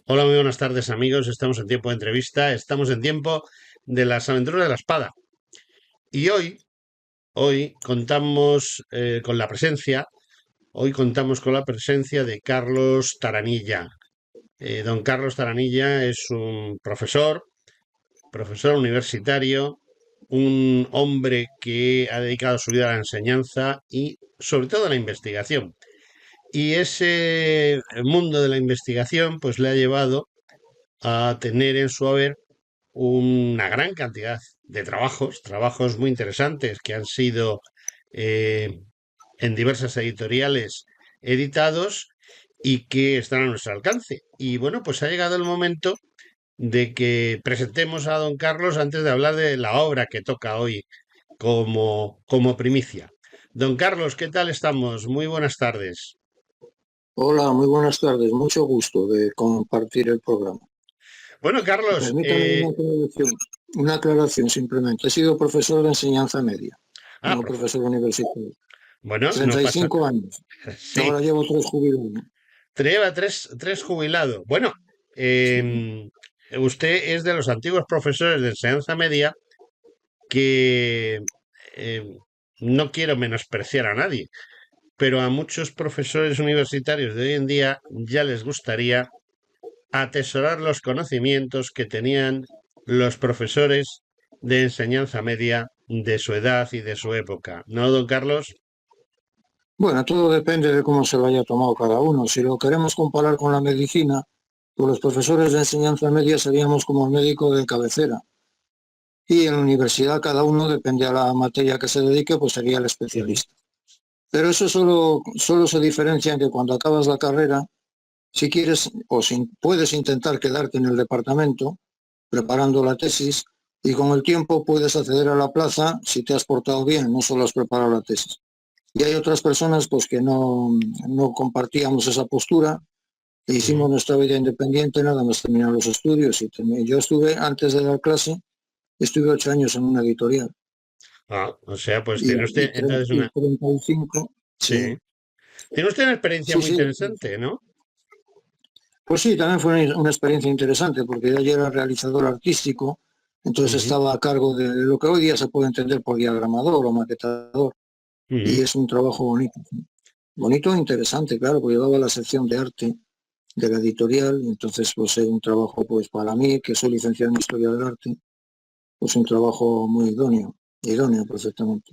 Hola, muy buenas tardes amigos. Estamos en tiempo de entrevista, estamos en tiempo de las aventuras de la espada. Y hoy contamos con la presencia de Carlos Taranilla. Don Carlos Taranilla es un profesor universitario, un hombre que ha dedicado su vida a la enseñanza y sobre todo a la investigación. Y ese mundo de la investigación pues le ha llevado a tener en su haber una gran cantidad de trabajos muy interesantes que han sido eh, en diversas editoriales editados y que están a nuestro alcance. Y bueno, pues ha llegado el momento de que presentemos a don Carlos antes de hablar de la obra que toca hoy como primicia. Don Carlos, ¿qué tal estamos? Muy buenas tardes. Hola, muy buenas tardes. Mucho gusto de compartir el programa. Bueno, Carlos, Permítame una aclaración simplemente. He sido profesor de enseñanza media, no profe, profesor universitario. bueno, no pasa. 35 años. Sí, Ahora llevo 3 jubilados. lleva tres jubilados. Bueno, Sí. usted es de los antiguos profesores de enseñanza media que em, no quiero menospreciar a nadie, pero a muchos profesores universitarios de hoy en día ya les gustaría atesorar los conocimientos que tenían los profesores de enseñanza media de su edad y de su época. ¿No, don Carlos? Bueno, todo depende de cómo se lo haya tomado cada uno. Si lo queremos comparar con la medicina, pues los profesores de enseñanza media seríamos como el médico de cabecera. Y en la universidad cada uno, depende a la materia que se dedique, pues sería el Ujú. especialista. Pero eso solo se diferencia en que cuando acabas la carrera, si quieres o si puedes intentar quedarte en el departamento preparando la tesis y con el tiempo puedes acceder a la plaza si te has portado bien, no solo has preparado la tesis. Y hay otras personas pues que no compartíamos esa postura e Ujú. hicimos nuestra vida independiente nada más terminar los estudios. Yo estuve, antes de dar clase, estuve 8 años en una editorial Ah, o sea, pues y, tiene usted y, entonces y 35, sí, sí, tiene usted una experiencia sí, muy sí. interesante, ¿no? Pues sí, también fue una experiencia interesante porque yo ya era realizador artístico, entonces Ujú, estaba a cargo de lo que hoy día se puede entender por diagramador o maquetador y ujú. es un trabajo bonito. Bonito e interesante, claro, porque llevaba la sección de arte de la editorial y entonces pues es un trabajo pues para mí, que soy licenciado en Historia del Arte, pues un trabajo muy idóneo perfectamente.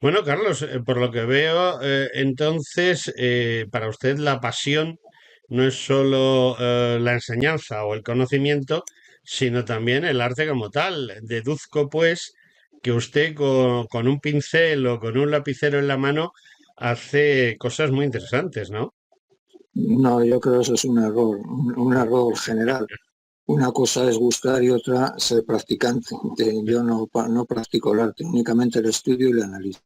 Bueno, Carlos, por lo que veo, entonces, para usted la pasión no es solo la enseñanza o el conocimiento, sino también el arte como tal. Deduzco, pues, que usted con un pincel o con un lapicero en la mano hace cosas muy interesantes, ¿no? No, yo creo que eso es un error general. Una cosa es gustar y otra ser practicante. Yo no practico el arte, únicamente el estudio y el análisis.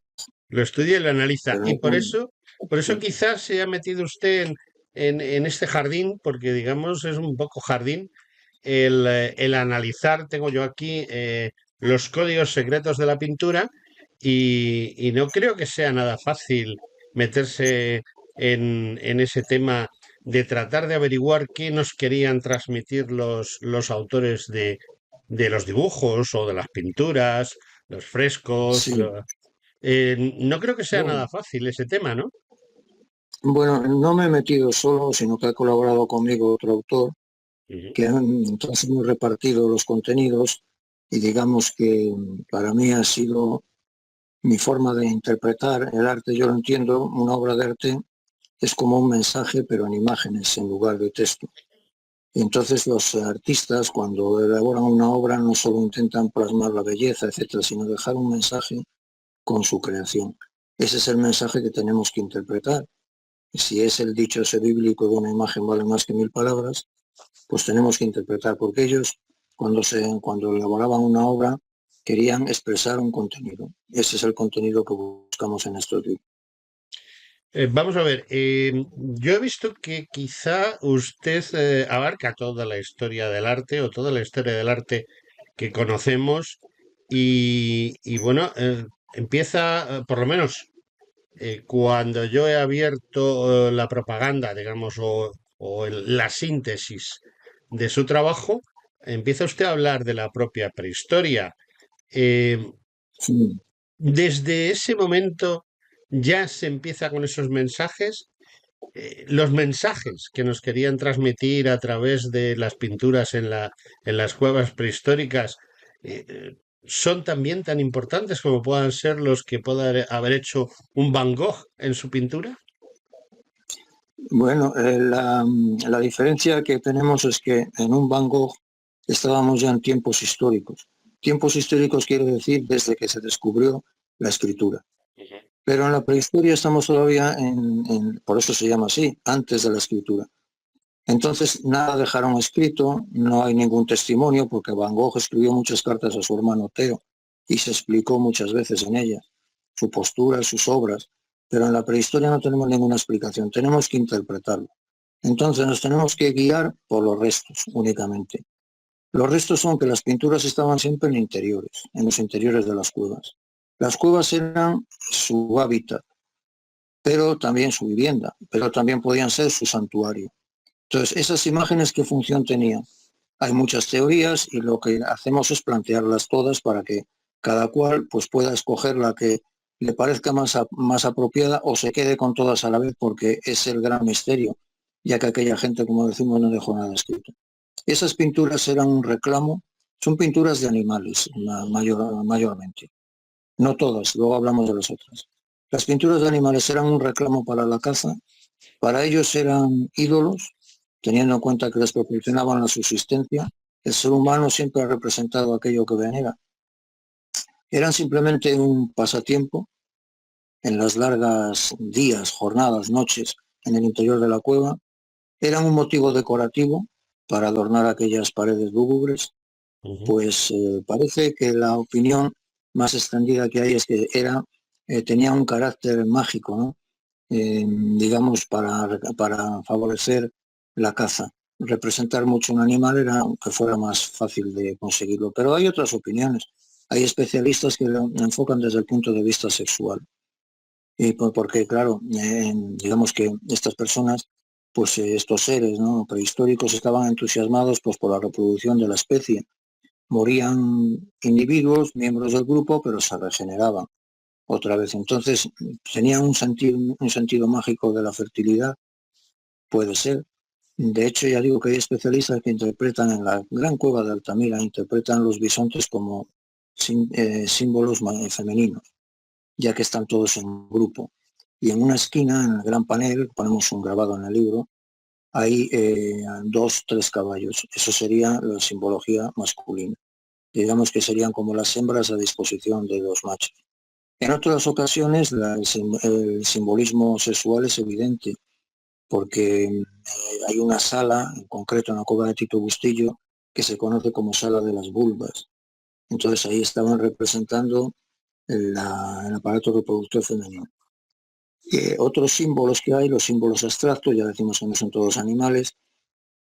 Lo estudia y lo analiza. Pero Y no puedo- por eso sí. quizás se ha metido usted en este jardín, porque digamos es un poco jardín, el analizar, tengo yo aquí los códigos secretos de la pintura y no creo que sea nada fácil meterse en ese tema de tratar de averiguar qué nos querían transmitir los autores de los dibujos o de las pinturas, los frescos. Sí. No creo que sea Bueno, nada fácil ese tema, ¿no? bueno, no me he metido solo, sino que ha colaborado conmigo otro autor, Ujú. entonces hemos repartido los contenidos y digamos que para mí ha sido mi forma de interpretar el arte. Yo lo entiendo, una obra de arte es como un mensaje, pero en imágenes en lugar de texto. Y entonces los artistas, cuando elaboran una obra, no solo intentan plasmar la belleza, etcétera, sino dejar un mensaje con su creación. Ese es el mensaje que tenemos que interpretar. Si es el dicho ese bíblico de una imagen vale más que 1000 palabras, pues tenemos que interpretar, porque ellos, cuando elaboraban una obra, querían expresar un contenido. Ese es el contenido que buscamos en estos libros. Vamos a ver, yo he visto que quizá usted abarca toda la historia del arte o toda la historia del arte que conocemos y bueno, empieza, por lo menos cuando yo he abierto la propaganda, digamos, la síntesis de su trabajo, empieza usted a hablar de la propia prehistoria. Eh, Sí. Desde ese momento ya se empieza con esos mensajes, los mensajes que nos querían transmitir a través de las pinturas en las cuevas prehistóricas, son también tan importantes como puedan ser los que pueda haber hecho un Van Gogh en su pintura. Bueno, la diferencia que tenemos es que en un Van Gogh estábamos ya en tiempos históricos. Tiempos históricos quiere decir desde que se descubrió la escritura. Ujú. Pero en la prehistoria estamos todavía por eso se llama así, antes de la escritura. Entonces nada dejaron escrito, no hay ningún testimonio, porque Van Gogh escribió muchas cartas a su hermano Theo y se explicó muchas veces en ellas su postura, sus obras, pero en la prehistoria no tenemos ninguna explicación, tenemos que interpretarlo. Entonces nos tenemos que guiar por los restos únicamente. Los restos son que las pinturas estaban siempre en los interiores de las cuevas. Las cuevas eran su hábitat, pero también su vivienda, pero también podían ser su santuario. Entonces, esas imágenes, ¿qué función tenían? Hay muchas teorías y lo que hacemos es plantearlas todas para que cada cual pues, pueda escoger la que le parezca más apropiada o se quede con todas a la vez, porque es el gran misterio, ya que aquella gente, como decimos, no dejó nada escrito. Esas pinturas eran un reclamo, son pinturas de animales mayormente, no todas, luego hablamos de las otras. Las pinturas de animales eran un reclamo para la caza, para ellos eran ídolos, teniendo en cuenta que les proporcionaban la subsistencia. El ser humano siempre ha representado aquello que venera. Eran simplemente un pasatiempo en las largas días, jornadas, noches en el interior de la cueva. Eran un motivo decorativo para adornar aquellas paredes lúgubres. Ujú. Pues parece que la opinión más extendida que hay es que tenía un carácter mágico, ¿no? Digamos, para favorecer la caza. Representar mucho un animal era que fuera más fácil de conseguirlo. Pero hay otras opiniones. Hay especialistas que lo enfocan desde el punto de vista sexual. Porque, claro, digamos que estas personas, pues estos seres, ¿no?, prehistóricos estaban entusiasmados pues, por la reproducción de la especie. Morían individuos, miembros del grupo, pero se regeneraban otra vez. Entonces, tenía un sentido mágico de la fertilidad, puede ser. De hecho, ya digo que hay especialistas que interpretan en la gran cueva de Altamira, interpretan los bisontes como símbolos femeninos, ya que están todos en grupo. Y en una esquina, en el gran panel, ponemos un grabado en el libro, hay dos, tres caballos. Eso sería la simbología masculina. Digamos que serían como las hembras a disposición de los machos. En otras ocasiones el simbolismo sexual es evidente, porque hay una sala, en concreto en la cueva de Tito Bustillo, que se conoce como Sala de las Vulvas. Entonces ahí estaban representando el aparato reproductor femenino. Otros símbolos que hay, los símbolos abstractos, ya decimos que no son todos animales,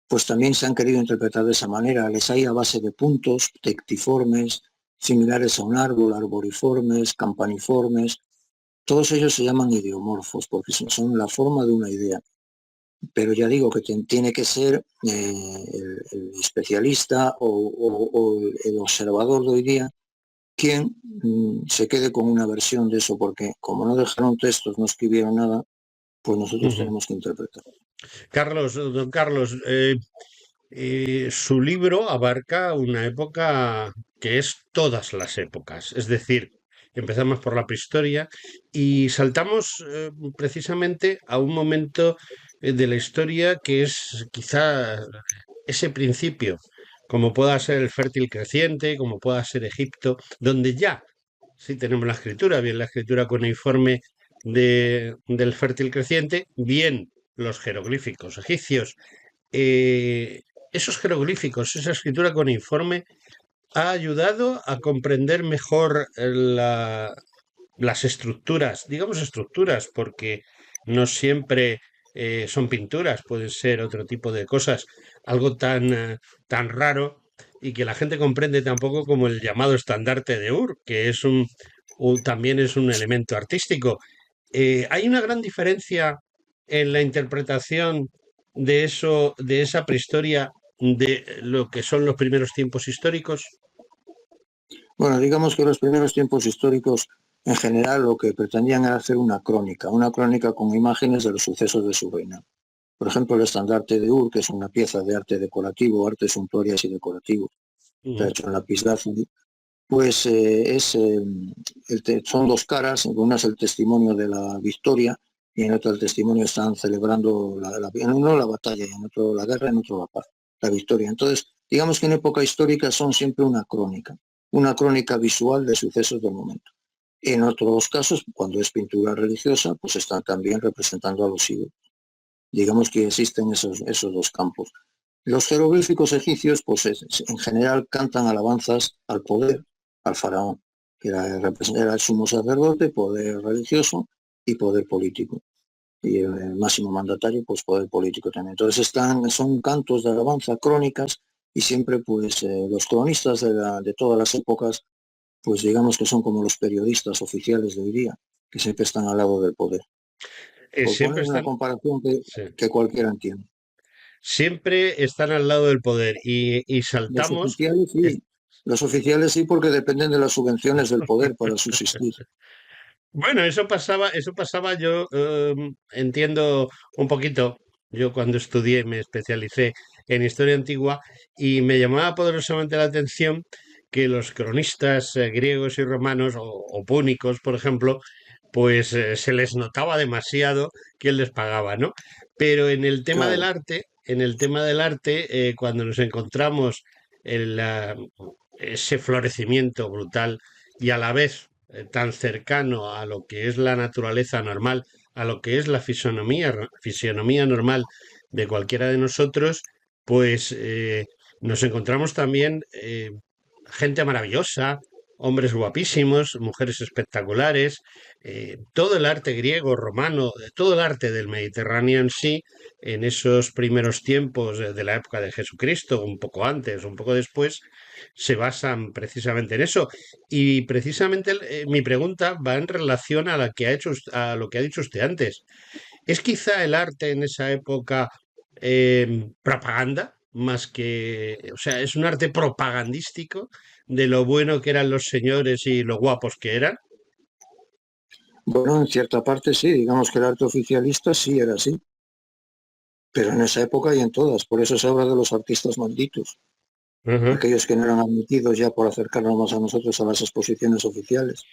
pues también se han querido interpretar de esa manera. Les hay a base de puntos tectiformes, similares a un árbol, arboriformes, campaniformes. Todos ellos se llaman ideomorfos porque son la forma de una idea. Pero ya digo que tiene que ser el especialista o el observador de hoy día quien se quede con una versión de eso, porque como no dejaron textos, no escribieron nada, pues nosotros Ujú. tenemos que interpretar. Carlos, don Carlos, su libro abarca una época que es todas las épocas, es decir, empezamos por la prehistoria y saltamos precisamente a un momento de la historia que es quizá ese principio, como pueda ser el fértil creciente, como pueda ser Egipto, donde ya sí tenemos la escritura, bien la escritura cuneiforme del fértil creciente, bien los jeroglíficos egipcios. eh, Esos jeroglíficos, esa escritura cuneiforme, ha ayudado a comprender mejor las estructuras, digamos estructuras, porque no siempre son pinturas, pueden ser otro tipo de cosas, algo tan raro y que la gente comprende tampoco como el llamado estandarte de Ur, que es también es un elemento artístico. Hay una gran diferencia en la interpretación de eso, de esa prehistoria, de lo que son los primeros tiempos históricos. Bueno, digamos que los primeros tiempos históricos, en general, lo que pretendían era hacer una crónica con imágenes de los sucesos de su reino. Por ejemplo, el estandarte de Ur, que es una pieza de arte decorativo, arte suntuarias y decorativo, está Ujú. hecho en lapislázuli, pues son dos caras, en una es el testimonio de la victoria y en otra el testimonio están celebrando en uno la batalla y en otro la guerra, en otro la paz, la victoria. Entonces, digamos que en época histórica son siempre una crónica visual de sucesos del momento. En otros casos, cuando es pintura religiosa, pues están también representando a los ídolos. Digamos que existen esos dos campos. Los jeroglíficos egipcios, pues en general cantan alabanzas al poder, al faraón, que era el sumo sacerdote, poder religioso y poder político. Y el máximo mandatario, pues poder político también. Entonces son cantos de alabanza, crónicas, y siempre pues los cronistas de todas las épocas, pues digamos que son como los periodistas oficiales de hoy día, que siempre están al lado del poder. Por Siempre poner una están, comparación sí, que cualquiera entiende. siempre están al lado del poder y Los saltamos. oficiales es- sí, los oficiales sí porque dependen de las subvenciones del poder para subsistir. Bueno, eso pasaba, yo entiendo un poquito. Yo cuando estudié me especialicé en historia antigua y me llamaba poderosamente la atención que los cronistas griegos y romanos o púnicos, por ejemplo, pues se les notaba demasiado que les pagaba, ¿no? Pero Claro, en el tema del arte, cuando nos encontramos en ese florecimiento brutal y a la vez tan cercano a lo que es la naturaleza normal, a lo que es la fisionomía normal de cualquiera de nosotros, pues nos encontramos también gente maravillosa, hombres guapísimos, mujeres espectaculares, todo el arte griego, romano, todo el arte del Mediterráneo en sí, en esos primeros tiempos de la época de Jesucristo, un poco antes, un poco después, se basan precisamente en eso. Y precisamente mi pregunta va en relación a a lo que ha dicho usted antes. ¿Es quizá el arte en esa época propaganda? Más que, o sea, es un arte propagandístico de lo bueno que eran los señores y lo guapos que eran. bueno, en cierta parte sí, digamos que el arte oficialista sí era así, pero en esa época y en todas, por eso se habla de los artistas malditos, Ujú. aquellos que no eran admitidos ya por acercarnos más a nosotros a las exposiciones oficiales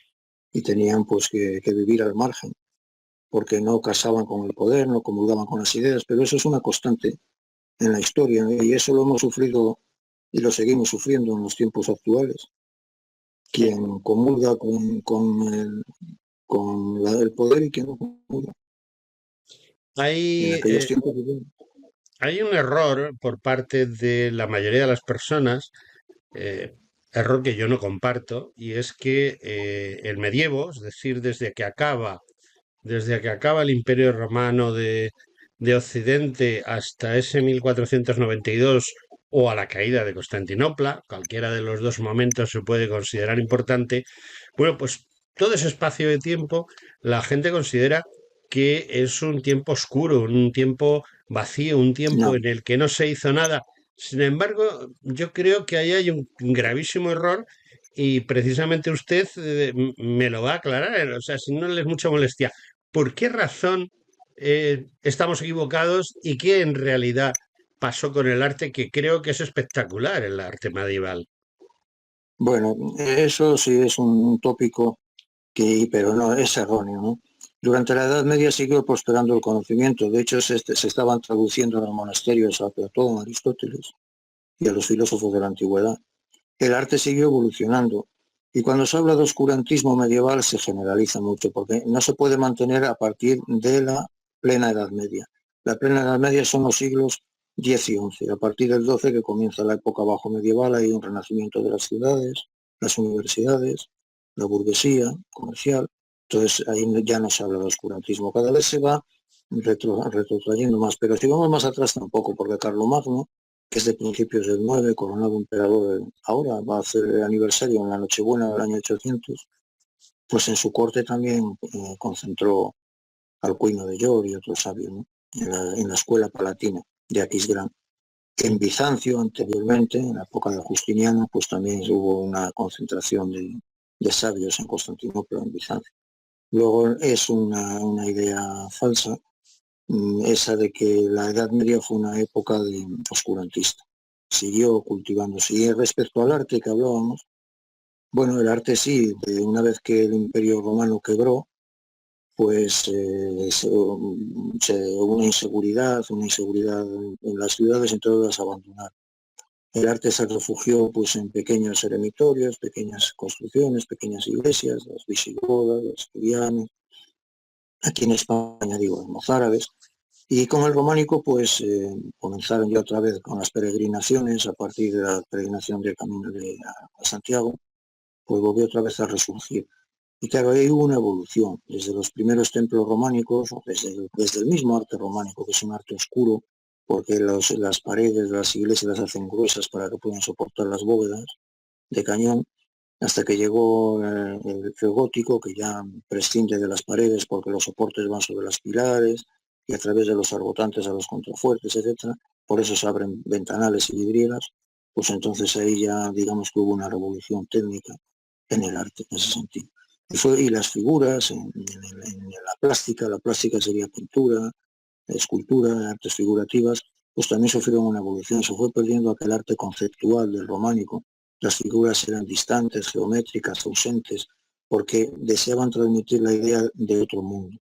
y tenían pues que vivir al margen, porque no casaban con el poder, no comulgaban con las ideas, pero eso es una constante en la historia y eso lo hemos sufrido y lo seguimos sufriendo en los tiempos actuales. Sí. Quien comulga con el poder y quien no comulga. En Hay, aquellos eh, tiempos, hay un error por parte de la mayoría de las personas, eh, error que yo no comparto, y es que el medievo, es decir, desde que acaba el Imperio Romano de Occidente hasta ese 1492 o a la caída de Constantinopla, cualquiera de los dos momentos se puede considerar importante, bueno, pues todo ese espacio de tiempo la gente considera que es un tiempo oscuro, un tiempo vacío, un tiempo no. en el que no se hizo nada. Sin embargo, yo creo que ahí hay un gravísimo error y precisamente usted me lo va a aclarar, o sea, si no le es mucha molestia. ¿Por qué razón estamos equivocados y qué en realidad pasó con el arte que creo que es espectacular, el arte medieval? Bueno, eso sí es un tópico pero no, es erróneo, ¿no? Durante la Edad Media siguió prosperando el conocimiento. De hecho, se estaban traduciendo en los monasterios a Platón, a Aristóteles y a los filósofos de la antigüedad. El arte siguió evolucionando. Y cuando se habla de oscurantismo medieval se generaliza mucho, porque no se puede mantener a partir de la plena Edad Media. La plena Edad Media son los siglos X y XI. A partir del XII, que comienza la época bajo medieval, hay un renacimiento de las ciudades, las universidades, la burguesía comercial. Entonces ahí ya no se habla de oscurantismo. Cada vez se va retrotrayendo más, pero si vamos más atrás tampoco, porque Carlomagno, que es de principios del 9, coronado emperador, ahora va a hacer el aniversario en la Nochebuena del año 800, pues en su corte también concentró al Cuino de York y otros sabios, ¿no? En la escuela palatina de Aquisgrán. En Bizancio, anteriormente, en la época de Justiniano, pues también hubo una concentración de sabios en Constantinopla, en Bizancio. Luego es una idea falsa, esa de que la Edad Media fue una época de oscurantista. Siguió cultivándose. Y respecto al arte que hablábamos, bueno, el arte sí, una vez que el Imperio Romano quebró, pues hubo una inseguridad en las ciudades, entonces las abandonaron. El arte se refugió pues en pequeños eremitorios, pequeñas construcciones, pequeñas iglesias, las visigodas, los asturianos, aquí en España digo, los mozárabes, y con el románico pues comenzaron ya otra vez con las peregrinaciones, a partir de la peregrinación del camino a Santiago, pues volvió otra vez a resurgir. Y claro, ahí hubo una evolución, desde los primeros templos románicos, o desde el mismo arte románico, que es un arte oscuro, porque las paredes de las iglesias las hacen gruesas para que puedan soportar las bóvedas de cañón, hasta que llegó el gótico, que ya prescinde de las paredes porque los soportes van sobre los pilares y a través de los arbotantes a los contrafuertes, etcétera. Por eso se abren ventanales y vidrieras. Pues entonces ahí ya digamos que hubo una revolución técnica en el arte, en ese sentido. Y las figuras, en la plástica sería pintura, escultura, artes figurativas, pues también sufrieron una evolución. Se fue perdiendo aquel arte conceptual del románico. Las figuras eran distantes, geométricas, ausentes, porque deseaban transmitir la idea de otro mundo.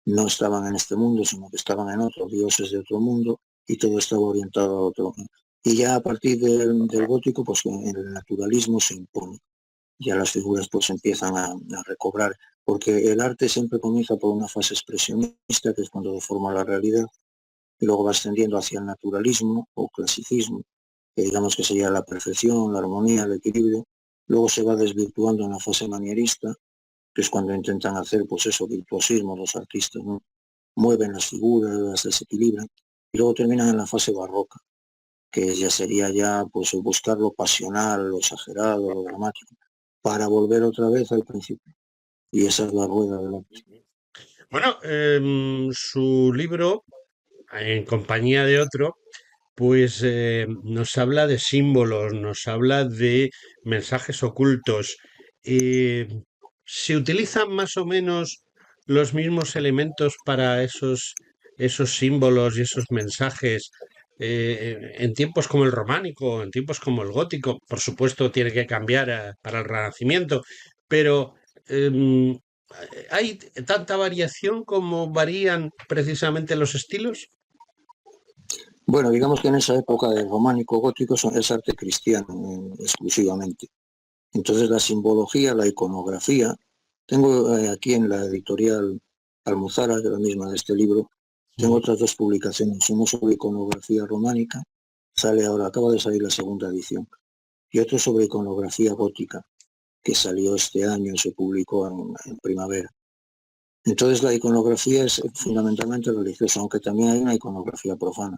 No estaban en este mundo, sino que estaban en otro, dioses de otro mundo, y todo estaba orientado a otro. Y ya a partir del gótico, pues el naturalismo se impone. Ya las figuras pues empiezan a recobrar, porque el arte siempre comienza por una fase expresionista, que es cuando deforma la realidad, y luego va ascendiendo hacia el naturalismo o clasicismo, que digamos que sería la perfección, la armonía, el equilibrio. Luego se va desvirtuando en la fase manierista, que es cuando intentan hacer pues eso, virtuosismo los artistas, ¿no? Mueven las figuras, las desequilibran, y luego terminan en la fase barroca, que ya sería ya pues buscar lo pasional, lo exagerado, lo dramático, para volver otra vez al principio. Y esa es la rueda del arte. Bueno, su libro, en compañía de otro, pues nos habla de símbolos, nos habla de mensajes ocultos. Eh, ¿Se utilizan más o menos los mismos elementos para esos símbolos y esos mensajes en tiempos como el románico, en tiempos como el gótico? Por supuesto, tiene que cambiar para el Renacimiento, pero em, ¿hay tanta variación como varían precisamente los estilos? Bueno, digamos que en esa época del románico gótico es arte cristiano exclusivamente. Entonces la simbología, la iconografía, tengo aquí en la editorial Almuzara, que es la misma de este libro, tengo Mm. otras dos publicaciones, uno sobre iconografía románica, sale ahora, acaba de salir la segunda edición, y otro sobre iconografía gótica, que salió este año, se publicó en primavera. Entonces la iconografía es fundamentalmente religiosa, aunque también hay una iconografía profana.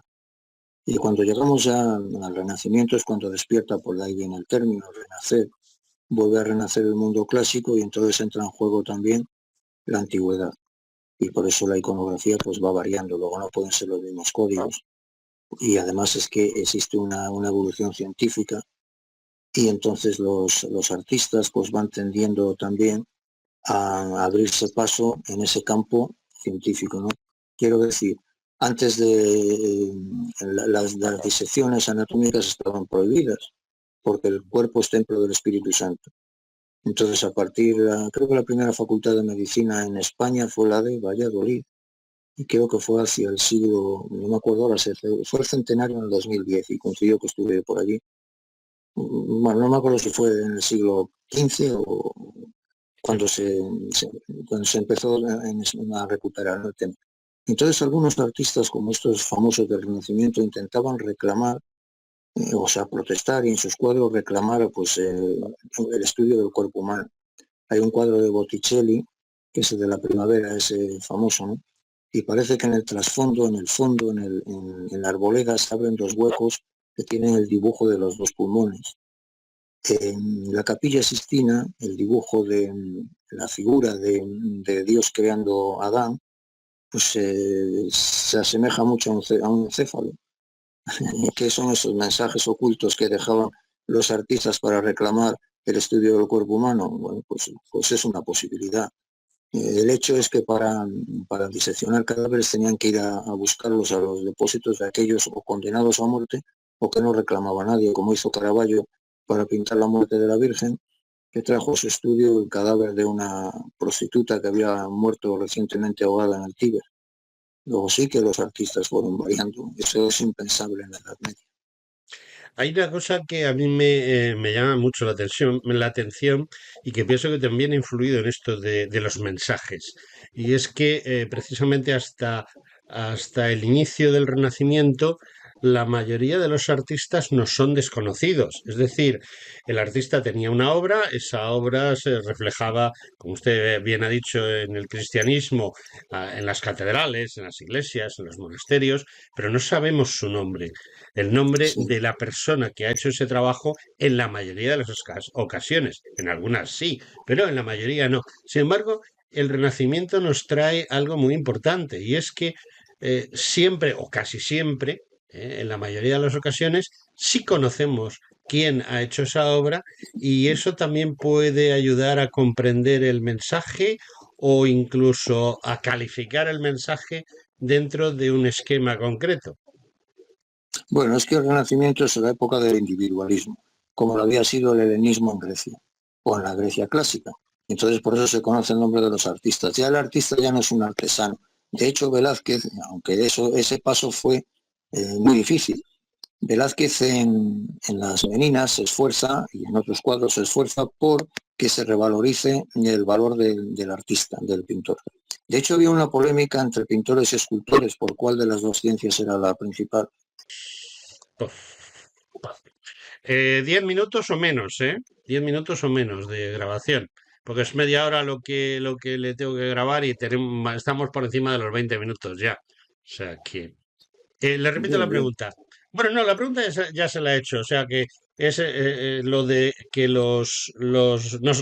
Y cuando llegamos ya al Renacimiento es cuando despierta, por ahí viene el término, renacer, vuelve a renacer el mundo clásico y entonces entra en juego también la antigüedad. Y por eso la iconografía pues va variando, luego no pueden ser los mismos códigos. Y además es que existe una evolución científica y entonces los artistas pues van tendiendo también a abrirse paso en ese campo científico, ¿no? Quiero decir, antes de las disecciones anatómicas estaban prohibidas, porque el cuerpo es templo del Espíritu Santo. Entonces, a partir, creo que la primera facultad de medicina en España fue la de Valladolid, y creo que fue hacia el siglo, no me acuerdo ahora, fue el centenario en el 2010, y coincidió que estuve por allí. Bueno, no me acuerdo si fue en el siglo XV o cuando cuando se empezó a recuperar el tema. Entonces algunos artistas como estos famosos del Renacimiento intentaban reclamar, o sea, protestar y en sus cuadros reclamar pues, el estudio del cuerpo humano. Hay un cuadro de Botticelli, que es el de la primavera, ese famoso, ¿no? y parece que en el trasfondo, en el fondo, en la arboleda se abren dos huecos que tienen el dibujo de los dos pulmones. En la Capilla Sixtina, el dibujo de la figura de Dios creando a Adán, pues se asemeja mucho a un encéfalo. ¿Qué son esos mensajes ocultos que dejaban los artistas para reclamar el estudio del cuerpo humano? Bueno, pues es una posibilidad. El hecho es que para diseccionar cadáveres tenían que ir a buscarlos a los depósitos de aquellos o condenados a muerte o que no reclamaba nadie, como hizo Caravaggio para pintar la muerte de la Virgen, que trajo a su estudio el cadáver de una prostituta que había muerto recientemente ahogada en el Tíber. Luego sí que los artistas fueron variando. Eso es impensable en la Edad Media. Hay una cosa que a mí me llama mucho la atención y que pienso que también ha influido en esto de los mensajes. Y es que precisamente hasta el inicio del Renacimiento, la mayoría de los artistas no son desconocidos. Es decir, el artista tenía una obra, esa obra se reflejaba, como usted bien ha dicho, en el cristianismo, en las catedrales, en las iglesias, en los monasterios, pero no sabemos su nombre, el nombre Sí. de la persona que ha hecho ese trabajo en la mayoría de las ocasiones. En algunas sí, pero en la mayoría no. Sin embargo, el Renacimiento nos trae algo muy importante y es que siempre o casi siempre, en la mayoría de las ocasiones, sí conocemos quién ha hecho esa obra y eso también puede ayudar a comprender el mensaje o incluso a calificar el mensaje dentro de un esquema concreto. Bueno, es que el Renacimiento es la época del individualismo, como lo había sido el helenismo en Grecia, o en la Grecia clásica. Entonces, por eso se conoce el nombre de los artistas. Ya el artista ya no es un artesano. De hecho, Velázquez, aunque ese paso fue muy difícil, Velázquez en las Meninas se esfuerza, y en otros cuadros se esfuerza por que se revalorice el valor del artista, del pintor. De hecho, había una polémica entre pintores y escultores por cuál de las dos ciencias era la principal. 10 minutos o menos, ¿eh? 10 minutos o menos de grabación. Porque es media hora lo que le tengo que grabar y estamos por encima de los 20 minutos ya. O sea que. Le repito la Bien, bien. pregunta. Bueno, no, la pregunta ya se la he hecho. O sea que es lo de que no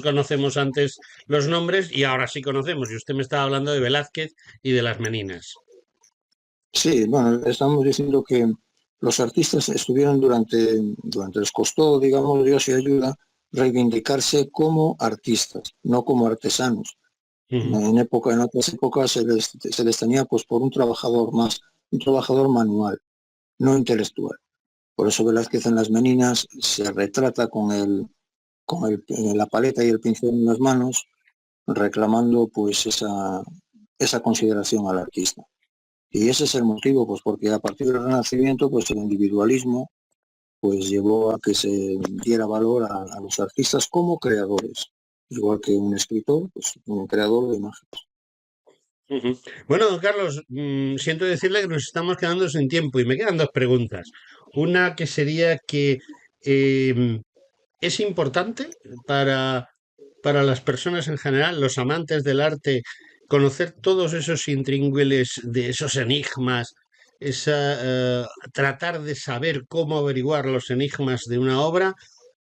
conocemos antes los nombres y ahora sí conocemos. Y usted me estaba hablando de Velázquez y de las Meninas. Sí, bueno, estamos diciendo que los artistas estuvieron les costó, digamos, Dios y ayuda, reivindicarse como artistas, no como artesanos. Ujú, En otras épocas se les tenía pues por un trabajador más, un trabajador manual, no intelectual. Por eso Velázquez en las Meninas se retrata con la paleta y el pincel en las manos, reclamando pues esa consideración al artista. Y ese es el motivo, pues porque a partir del Renacimiento, pues el individualismo pues llevó a que se diera valor a los artistas como creadores, igual que un escritor, pues un creador de imágenes. ujú. Bueno, don Carlos, siento decirle que nos estamos quedando sin tiempo y me quedan dos preguntas. Una que sería que em, es importante para las personas en general, los amantes del arte, conocer todos esos intríngulis de esos enigmas, tratar de saber cómo averiguar los enigmas de una obra,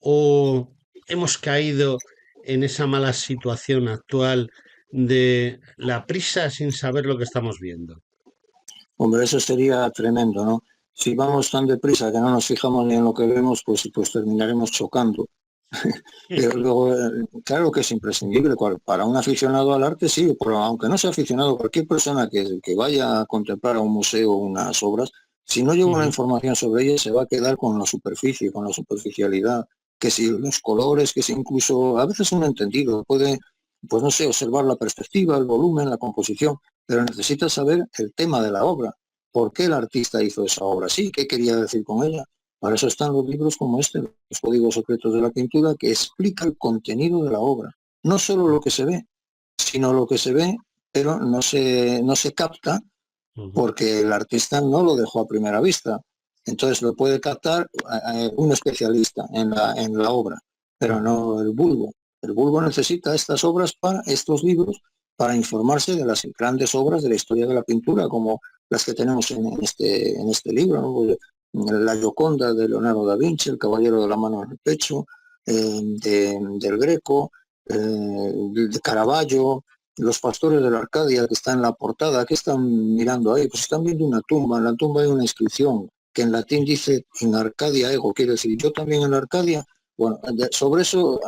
o hemos caído en esa mala situación actual de la prisa sin saber lo que estamos viendo. Hombre, eso sería tremendo, ¿no? Si vamos tan deprisa que no nos fijamos ni en lo que vemos, pues terminaremos chocando. Pero luego, claro que es imprescindible. Para un aficionado al arte, sí, pero aunque no sea aficionado, cualquier persona que vaya a contemplar a un museo unas obras, si no lleva una Ujú, información sobre ellas, se va a quedar con la superficie, con la superficialidad, que si los colores, que si incluso a veces un entendido puede, pues no sé, observar la perspectiva, el volumen, la composición, pero necesita saber el tema de la obra. ¿Por qué el artista hizo esa obra? Sí, ¿qué quería decir con ella? Para eso están los libros como este, los códigos secretos de la pintura, que explica el contenido de la obra. No solo lo que se ve, sino lo que se ve, pero no se capta ujú, porque el artista no lo dejó a primera vista. Entonces lo puede captar un especialista en la obra, pero ujú. no el vulgo. El vulgo necesita estas obras para estos libros para informarse de las grandes obras de la historia de la pintura, como las que tenemos en este libro, ¿no? Pues, la Gioconda de Leonardo da Vinci, El Caballero de la Mano en el Pecho, del Greco, de Caravaggio, los pastores de la Arcadia que están en la portada. ¿Qué están mirando ahí? Pues están viendo una tumba. En la tumba hay una inscripción que en latín dice in Arcadia ego, quiere decir yo también en Arcadia. Bueno, sobre eso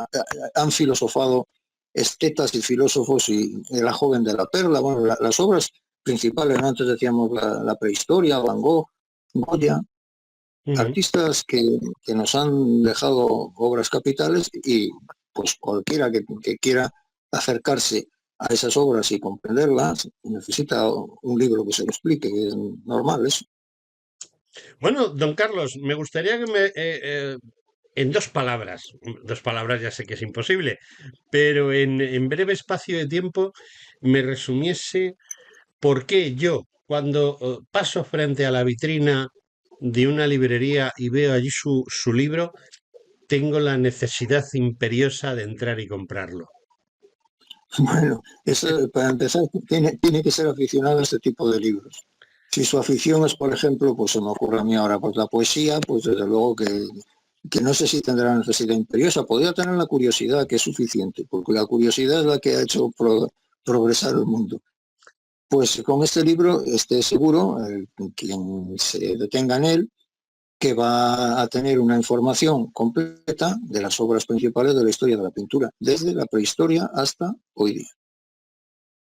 han filosofado estetas y filósofos y la joven de la perla. Bueno, las obras principales, ¿no? Antes decíamos la prehistoria, Van Gogh, Goya, Ujú. artistas que nos han dejado obras capitales y pues cualquiera que quiera acercarse a esas obras y comprenderlas necesita un libro que se lo explique, que es normal eso. Bueno, don Carlos, me gustaría que en dos palabras ya sé que es imposible, pero en breve espacio de tiempo me resumiese por qué yo, cuando paso frente a la vitrina de una librería y veo allí su libro, tengo la necesidad imperiosa de entrar y comprarlo. Bueno, eso para empezar tiene que ser aficionado a este tipo de libros. Si su afición es, por ejemplo, pues se me ocurre a mí ahora, pues la poesía, pues desde luego que no sé si tendrá la necesidad imperiosa, podría tener la curiosidad, que es suficiente, porque la curiosidad es la que ha hecho progresar el mundo. Pues con este libro, esté seguro, quien se detenga en él, que va a tener una información completa de las obras principales de la historia de la pintura, desde la prehistoria hasta hoy día.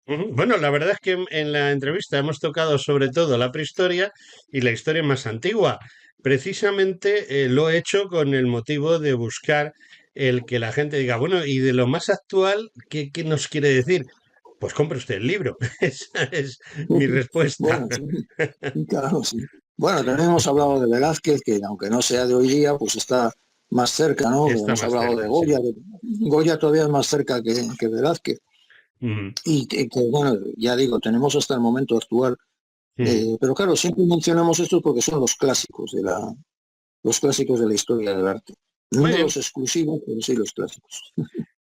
Ujú. Bueno, la verdad es que en la entrevista hemos tocado sobre todo la prehistoria y la historia más antigua. Precisamente lo he hecho con el motivo de buscar el que la gente diga, bueno, y de lo más actual, ¿qué nos quiere decir? Pues compre usted el libro. Esa es mi respuesta. Bueno, sí, claro, sí. Bueno, también hemos hablado de Velázquez, que aunque no sea de hoy día, pues está más cerca, ¿no? Está Hemos más hablado de cerca, sí. Goya. Goya todavía es más cerca que Velázquez. Ujú, Y que, bueno, ya digo, tenemos hasta el momento actual. ujú. Pero claro, siempre mencionamos esto porque son los clásicos de la historia del arte. Muy No bien. los exclusivos, pero sí los clásicos.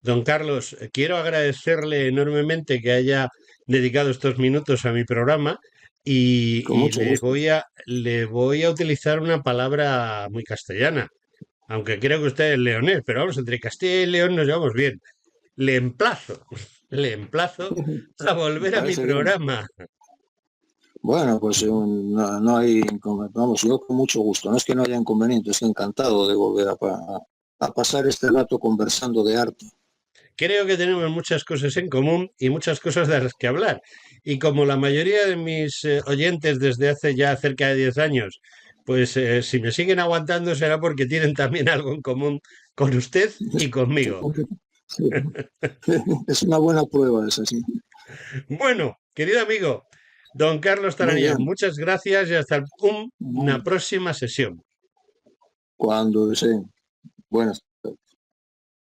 Don Carlos, quiero agradecerle enormemente que haya dedicado estos minutos a mi programa Con y mucho gusto. le voy a utilizar una palabra muy castellana, aunque creo que usted es leonés, pero vamos, entre Castilla y León nos llevamos bien. Le emplazo, le emplazo a Me volver a mi parece bien. programa. Bueno, pues no hay, vamos, yo con mucho gusto. No es que no haya inconvenientes, encantado de volver a pasar este rato conversando de arte. Creo que tenemos muchas cosas en común y muchas cosas de las que hablar. Y como la mayoría de mis oyentes desde hace ya cerca de 10 años, pues si me siguen aguantando será porque tienen también algo en común con usted y conmigo. Es una buena prueba, es así. Bueno, querido amigo, don Carlos Muy Taranilla, bien. muchas gracias y hasta una próxima sesión. Cuando deseen. Buenas